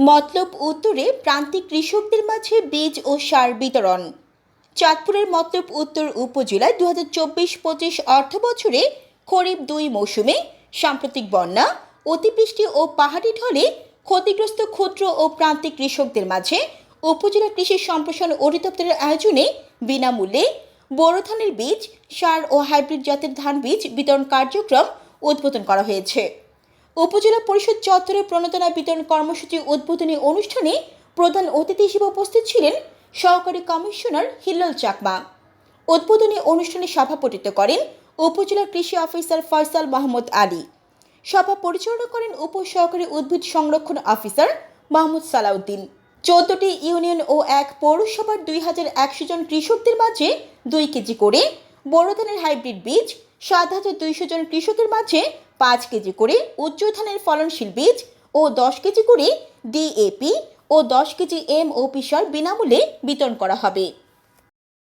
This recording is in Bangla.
মতলব উত্তরে প্রান্তিক কৃষকদের মাঝে বীজ ও সার বিতরণ। চাঁদপুরের মতলব উত্তর উপজেলায় 2024-25 অর্থবছরে খরিফ 2 মৌসুমে সাম্প্রতিক বন্যা, অতিবৃষ্টি ও পাহাড়ি ঢলে ক্ষতিগ্রস্ত ক্ষুদ্র ও প্রান্তিক কৃষকদের মাঝে উপজেলা কৃষি সম্প্রসারণ অধিদপ্তরের আয়োজনে বিনামূল্যে বোরো ধানের বীজ, সার ও হাইব্রিড জাতের ধান বীজ বিতরণ কার্যক্রম উদ্বোধন করা হয়েছে। উপজেলা পরিষদ চত্বরে প্রণোদনা বিতরণ কর্মসূচি উদ্বোধনী অনুষ্ঠানে প্রধান অতিথি হিসেবে উপস্থিত ছিলেন সহকারী কমিশনার হিল্লাল চাকমা। উদ্বোধনী অনুষ্ঠানে সভাপতিত্ব করেন উপজেলা কৃষি অফিসার ফয়সাল মাহমুদ আলী। সভা পরিচালনা করেন উপসহকারী উদ্ভিদ সংরক্ষণ অফিসার মাহমুদ সালাউদ্দিন। 14টি ইউনিয়ন ও এক পৌরসভার 2100 জন কৃষকদের মাঝে 2 কেজি করে বোরো ধানের হাইব্রিড বীজ, 7200 জন কৃষকের মাঝে 5 কেজি করে উচ্চ ধানের ফলনশীল বীজ ও 10 কেজি করে ডিএপি ও 10 কেজি এমওপি সার বিনামূল্যে বিতরণ করা হবে।